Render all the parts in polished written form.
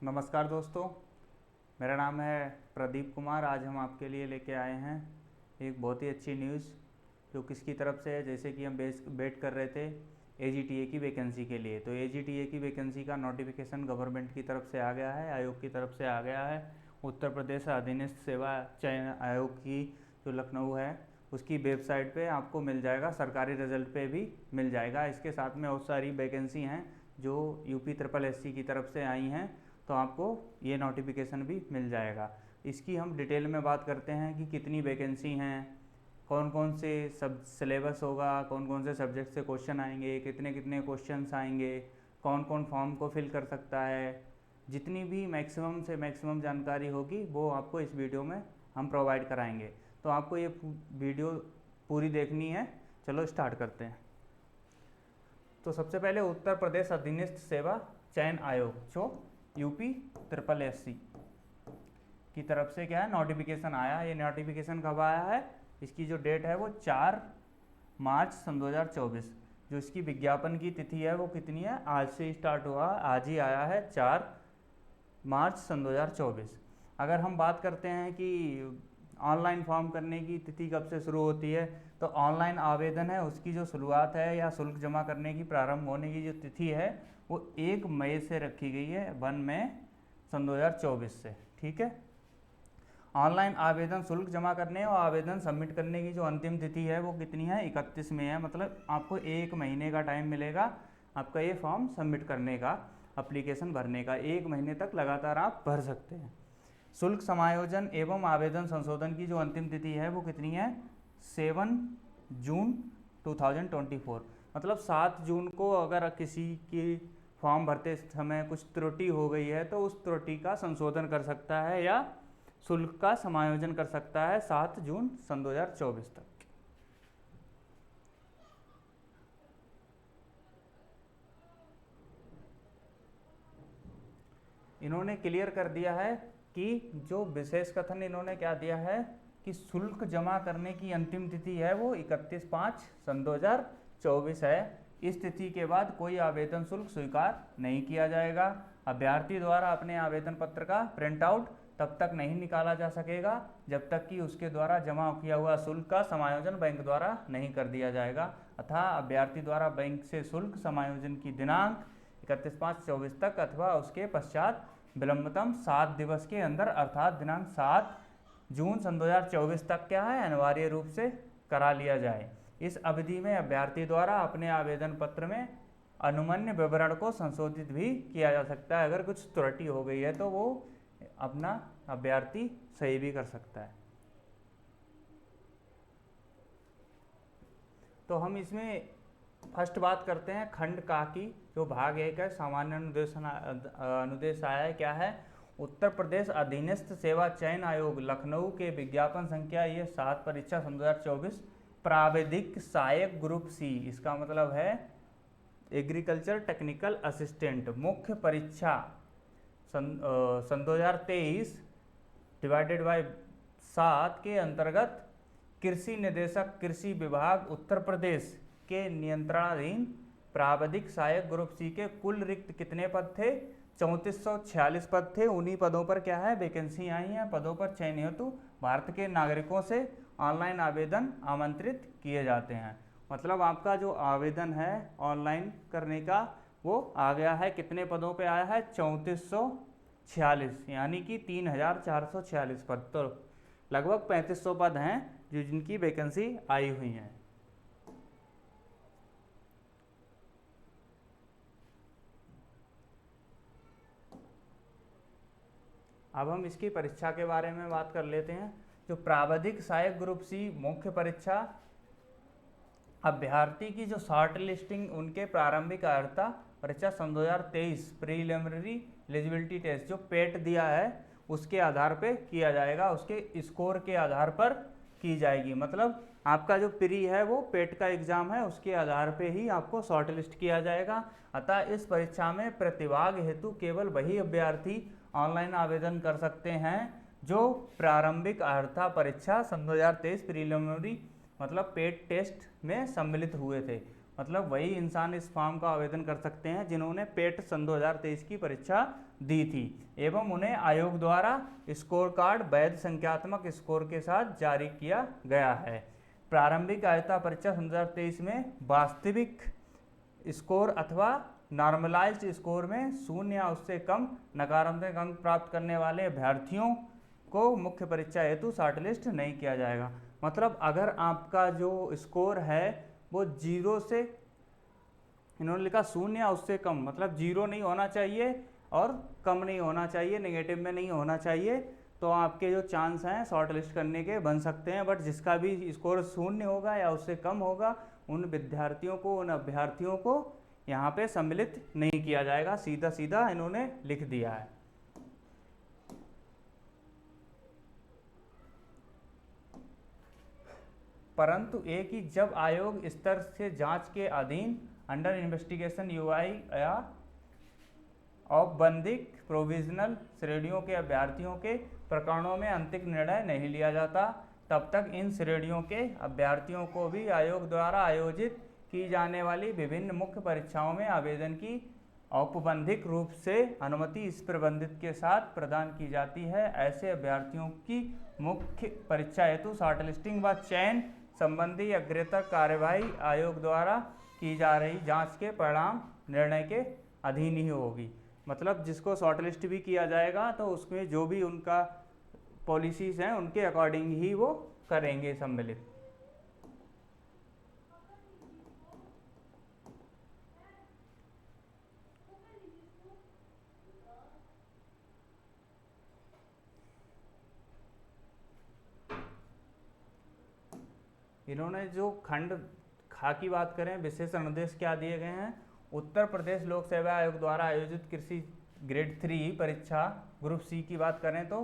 नमस्कार दोस्तों, मेरा नाम है प्रदीप कुमार। आज हम आपके लिए लेके आए हैं एक बहुत ही अच्छी न्यूज़ जो किसकी तरफ से है। जैसे कि हम वेट कर रहे थे एजीटीए की वैकेंसी के लिए, तो एजीटीए की वैकेंसी का नोटिफिकेशन गवर्नमेंट की तरफ से आ गया है, आयोग की तरफ से आ गया है। उत्तर प्रदेश अधीनस्थ सेवा चयन आयोग की जो लखनऊ है उसकी वेबसाइट पे आपको मिल जाएगा, सरकारी रिजल्ट पे भी मिल जाएगा। इसके साथ में बहुत सारी वैकेंसी हैं जो यूपी ट्रिपल एससी की तरफ से आई हैं, तो आपको ये नोटिफिकेशन भी मिल जाएगा। इसकी हम डिटेल में बात करते हैं कि कितनी वैकेंसी हैं, कौन कौन से सब सिलेबस होगा, कौन कौन से सब्जेक्ट से क्वेश्चन आएंगे, कितने कितने क्वेश्चंस आएंगे, कौन कौन फॉर्म को फिल कर सकता है। जितनी भी मैक्सिमम से मैक्सिमम जानकारी होगी वो आपको इस वीडियो में हम प्रोवाइड कराएंगे। तो आपको ये वीडियो पूरी देखनी है। चलो स्टार्ट करते हैं। तो सबसे पहले उत्तर प्रदेश अधीनस्थ सेवा चयन आयोग जो यूपी ट्रिपल एससी की तरफ से क्या है नोटिफिकेशन आया। ये नोटिफिकेशन कब आया है? इसकी जो डेट है वो 4 मार्च सन 2024। जो इसकी विज्ञापन की तिथि है वो कितनी है? आज से स्टार्ट हुआ, आज ही आया है 4 मार्च सन 2024। अगर हम बात करते हैं कि ऑनलाइन फॉर्म करने की तिथि कब से शुरू होती है, तो ऑनलाइन आवेदन है उसकी जो शुरुआत है या शुल्क जमा करने की प्रारंभ होने की जो तिथि है वो 1 मई से रखी गई है, 1 मई सन 2024 से। ठीक है। ऑनलाइन आवेदन शुल्क जमा करने और आवेदन सबमिट करने की जो अंतिम तिथि है वो कितनी है? 31 मई है। मतलब आपको 1 महीने का टाइम मिलेगा आपका ये फॉर्म सबमिट करने का, एप्लीकेशन भरने का। 1 महीने तक लगातार आप भर सकते हैं। शुल्क समायोजन एवं आवेदन संशोधन की जो अंतिम तिथि है वो कितनी है? 7 जून 2024। मतलब 7 जून को अगर किसी की फॉर्म भरते समय कुछ त्रुटि हो गई है तो उस त्रुटि का संशोधन कर सकता है या शुल्क का समायोजन कर सकता है 7 जून सन 2024 तक। इन्होंने क्लियर कर दिया है कि जो विशेष कथन इन्होंने क्या दिया है कि शुल्क जमा करने की अंतिम तिथि है वो 31/5 सन 2024 है। इस तिथि के बाद कोई आवेदन शुल्क स्वीकार नहीं किया जाएगा। अभ्यर्थी द्वारा अपने आवेदन पत्र का प्रिंट आउट तब तक नहीं निकाला जा सकेगा जब तक कि उसके द्वारा जमा किया हुआ शुल्क का समायोजन बैंक द्वारा नहीं कर दिया जाएगा। अतः अभ्यर्थी द्वारा बैंक से शुल्क समायोजन की दिनांक 31/5/24 तक अथवा उसके पश्चात विलंबतम 7 दिवस के अंदर अर्थात दिनांक 7 जून सन 2024 तक क्या है अनिवार्य रूप से करा लिया जाए। इस अवधि में अभ्यर्थी द्वारा अपने आवेदन पत्र में अनुमन्य विवरण को संशोधित भी किया जा सकता है। अगर कुछ त्रुटि हो गई है तो वो अपना अभ्यर्थी सही भी कर सकता है। तो हम इसमें फर्स्ट बात करते हैं खंड का की जो भाग 1 है, सामान्य अनुदेश आया है। क्या है? उत्तर प्रदेश अधीनस्थ सेवा चयन आयोग लखनऊ के विज्ञापन संख्या ये 7 परीक्षा सन 2024 प्राविधिक सहायक ग्रुप सी, इसका मतलब है एग्रीकल्चर टेक्निकल असिस्टेंट मुख्य परीक्षा सन 2023 डिवाइडेड बाय 7 के अंतर्गत कृषि निदेशक कृषि विभाग उत्तर प्रदेश के नियंत्रणाधीन प्राविधिक सहायक ग्रुप सी के कुल रिक्त कितने पद थे? 3446 पद थे। उन्हीं पदों पर क्या है वैकेंसी आई है। पदों पर चयन हेतु भारत के नागरिकों से ऑनलाइन आवेदन आमंत्रित किए जाते हैं। मतलब आपका जो आवेदन है ऑनलाइन करने का वो आ गया है। कितने पदों पे आया है? 3446, यानी कि 3446 पद। तो लगभग 3500 पद हैं जो जिनकी वैकेंसी आई हुई हैं। अब हम इसकी परीक्षा के बारे में बात कर लेते हैं। जो प्राविधिक सहायक ग्रुप सी मुख्य परीक्षा, अभ्यर्थी की जो शॉर्ट लिस्टिंग उनके प्रारंभिक अर्हता परीक्षा सन 2023 प्रीलिमिनरी एलिजिबिलिटी टेस्ट जो पेट दिया है उसके आधार पे किया जाएगा, उसके स्कोर के आधार पर की जाएगी। मतलब आपका जो प्री है वो पेट का एग्जाम है, उसके आधार पे ही आपको शॉर्ट लिस्ट किया जाएगा। अतः इस परीक्षा में प्रतिभाग हेतु केवल वही अभ्यर्थी ऑनलाइन आवेदन कर सकते हैं जो प्रारंभिक अर्हता परीक्षा सन 2023 प्रीलिमिनरी मतलब पेट टेस्ट में सम्मिलित हुए थे। मतलब वही इंसान इस फॉर्म का आवेदन कर सकते हैं जिन्होंने पेट सन 2023 की परीक्षा दी थी एवं उन्हें आयोग द्वारा स्कोर कार्ड वैध संख्यात्मक स्कोर के साथ जारी किया गया है। प्रारंभिक आयता परीक्षा सन 2023 में वास्तविक स्कोर अथवा नॉर्मलाइज्ड स्कोर में 0 या उससे कम नकारात्मक अंक प्राप्त करने वाले अभ्यर्थियों को मुख्य परीक्षा हेतु शॉर्टलिस्ट नहीं किया जाएगा। मतलब अगर आपका जो स्कोर है वो 0 से, इन्होंने लिखा 0 या उससे कम, मतलब 0 नहीं होना चाहिए और कम नहीं होना चाहिए, नेगेटिव में नहीं होना चाहिए, तो आपके जो चांस हैं शॉर्ट लिस्ट करने के बन सकते हैं। बट जिसका भी स्कोर 0 होगा या उससे कम होगा उन विद्यार्थियों को, उन अभ्यर्थियों को यहाँ पे सम्मिलित नहीं किया जाएगा, सीधा सीधा इन्होंने लिख दिया है। परंतु एक ही जब आयोग स्तर से जांच के अधीन अंडर इन्वेस्टिगेशन यूआई या औपबंधिक प्रोविजनल श्रेणियों के अभ्यर्थियों के प्रकरणों में अंतिम निर्णय नहीं लिया जाता, तब तक इन श्रेणियों के अभ्यर्थियों को भी आयोग द्वारा आयोजित की जाने वाली विभिन्न मुख्य परीक्षाओं में आवेदन की औपबंधिक रूप से अनुमति इस प्रबंधित के साथ प्रदान की जाती है। ऐसे अभ्यर्थियों की मुख्य परीक्षा हेतु शॉर्टलिस्टिंग व चयन संबंधी अग्रतर कार्यवाही आयोग द्वारा की जा रही जांच के परिणाम निर्णय के अधीन ही होगी। मतलब जिसको शॉर्टलिस्ट भी किया जाएगा तो उसमें जो भी उनका पॉलिसीज हैं उनके अकॉर्डिंग ही वो करेंगे सम्मिलित। इन्होंने जो खंड खा की बात करें, विशेष निर्देश क्या दिए गए हैं। उत्तर प्रदेश लोक सेवा आयोग द्वारा आयोजित कृषि ग्रेड 3 परीक्षा ग्रुप सी की बात करें तो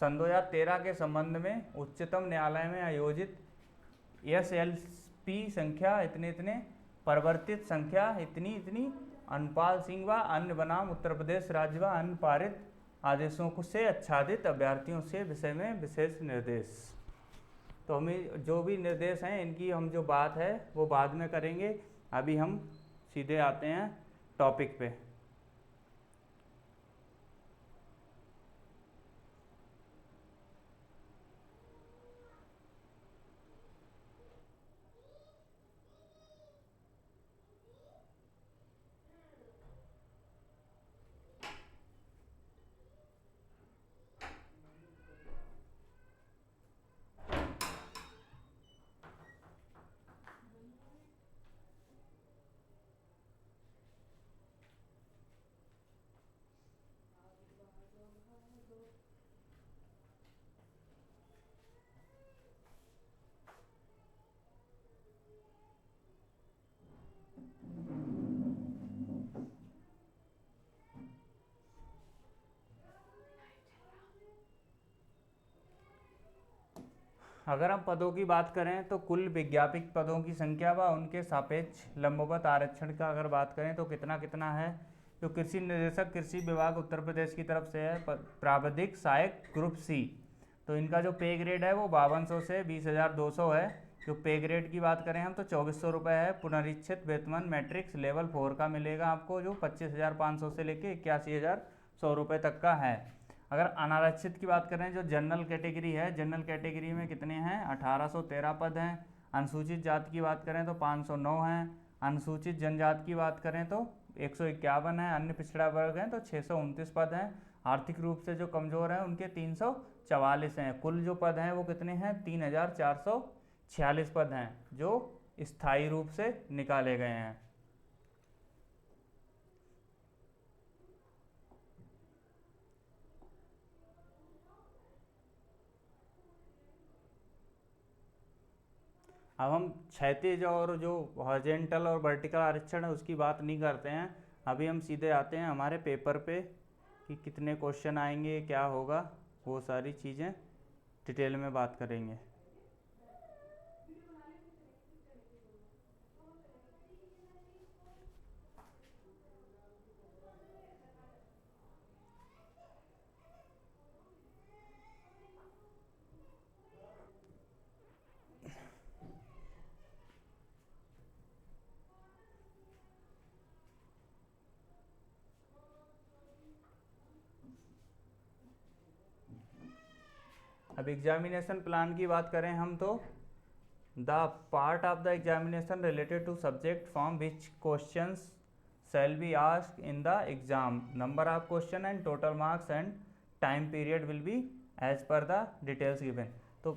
सन 2013 के संबंध में उच्चतम न्यायालय में आयोजित SLP संख्या इतने इतने, परिवर्तित संख्या इतनी इतनी, अनुपाल सिंह व अन्य बनाम उत्तर प्रदेश राज्य व अन्य पारित आदेशों से आच्छादित अभ्यर्थियों से विषय में विशेष निर्देश। तो हमें जो भी निर्देश हैं इनकी हम जो बात है वो बाद में करेंगे, अभी हम सीधे आते हैं टॉपिक पे। अगर हम पदों की बात करें तो कुल विज्ञापित पदों की संख्या व उनके सापेक्ष लंबवत आरक्षण का अगर बात करें तो कितना कितना है। जो कृषि निदेशक कृषि विभाग उत्तर प्रदेश की तरफ से है, प्राविधिक सहायक ग्रुप सी, तो इनका जो पे ग्रेड है वो 5200 से 20,200 है। जो पे ग्रेड की बात करें हम तो 2400 रुपये है। पुनरीक्षित वेतन मैट्रिक्स लेवल 4 का मिलेगा आपको, जो 25,500 से लेके 81,100 रुपये तक का है। अगर अनारक्षित की बात करें, जो जनरल कैटेगरी है, जनरल कैटेगरी में कितने हैं, 1813 पद हैं। अनुसूचित जाति की बात करें तो 509 हैं। अनुसूचित जनजाति की बात करें तो 151 है। अन्य पिछड़ा वर्ग हैं तो 629 पद हैं। आर्थिक रूप से जो कमज़ोर हैं उनके 344 हैं। कुल जो पद हैं वो कितने हैं, 3,446 पद हैं जो स्थायी रूप से निकाले गए हैं। अब हम क्षैतिज और जो हॉरिजॉन्टल और वर्टिकल आरक्षण है उसकी बात नहीं करते हैं, अभी हम सीधे आते हैं हमारे पेपर पे कि कितने क्वेश्चन आएंगे, क्या होगा, वो सारी चीज़ें डिटेल में बात करेंगे। अब एग्जामिनेशन प्लान की बात करें हम तो the part of the examination related to subject from which questions shall be asked in the exam, number of question and total marks and time period will be as per the details given। तो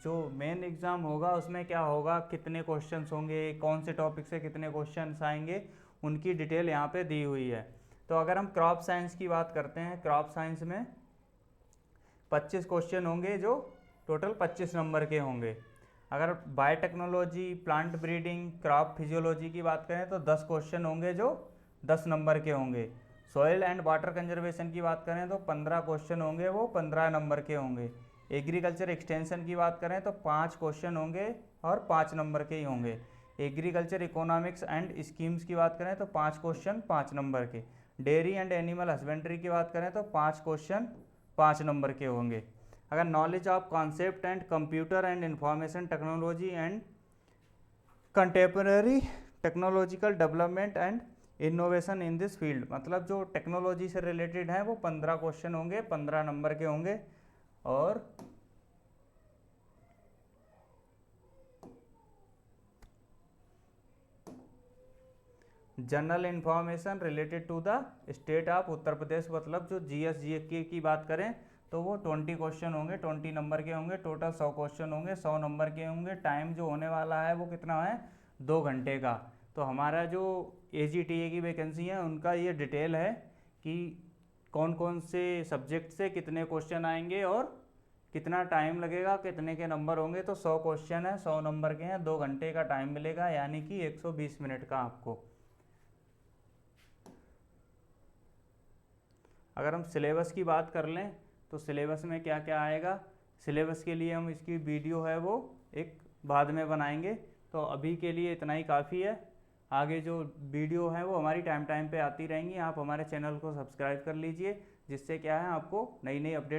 जो main exam होगा उसमें क्या होगा, कितने questions होंगे, कौन से टॉपिक से कितने क्वेश्चंस आएंगे, उनकी डिटेल यहाँ पे दी हुई है। तो अगर हम क्रॉप साइंस की बात करते हैं, क्रॉप साइंस में 25 क्वेश्चन होंगे जो टोटल 25 नंबर के होंगे। अगर biotechnology, plant breeding, crop physiology की बात करें तो 10 क्वेश्चन होंगे जो 10 नंबर के होंगे। सॉइल एंड वाटर कंजर्वेशन की बात करें तो 15 क्वेश्चन होंगे, वो 15 नंबर के होंगे। एग्रीकल्चर एक्सटेंशन की बात करें तो 5 क्वेश्चन होंगे और 5 नंबर के ही होंगे। एग्रीकल्चर इकोनॉमिक्स एंड स्कीम्स की बात करें तो 5 क्वेश्चन 5 नंबर के। डेयरी एंड एनिमल हस्बेंड्री की बात करें तो 5 क्वेश्चन 5 नंबर के होंगे। अगर knowledge of concept and computer and information technology and contemporary technological development and innovation in this field, मतलब जो टेक्नोलॉजी से रिलेटेड है वो 15 क्वेश्चन होंगे, 15 नंबर के होंगे। और general information related to the state of Uttar Pradesh, मतलब जो जीएस जीके की बात करें तो वो 20 क्वेश्चन होंगे, 20 नंबर के होंगे। टोटल 100 क्वेश्चन होंगे, 100 नंबर के होंगे। टाइम जो होने वाला है वो कितना है, 2 घंटे का। तो हमारा जो एजीटीए की वैकेंसी है उनका ये डिटेल है कि कौन कौन से सब्जेक्ट से कितने क्वेश्चन आएंगे और कितना टाइम लगेगा, कितने के नंबर होंगे। तो 100 क्वेश्चन है, 100 नंबर के हैं, 2 घंटे का टाइम मिलेगा, यानी कि 120 मिनट का आपको। अगर हम सिलेबस की बात कर लें तो सिलेबस में क्या क्या आएगा, सिलेबस के लिए हम इसकी वीडियो है वो एक बाद में बनाएंगे। तो अभी के लिए इतना ही काफ़ी है। आगे जो वीडियो है वो हमारी टाइम पे आती रहेंगी। आप हमारे चैनल को सब्सक्राइब कर लीजिए, जिससे क्या है आपको नई नई अपडेट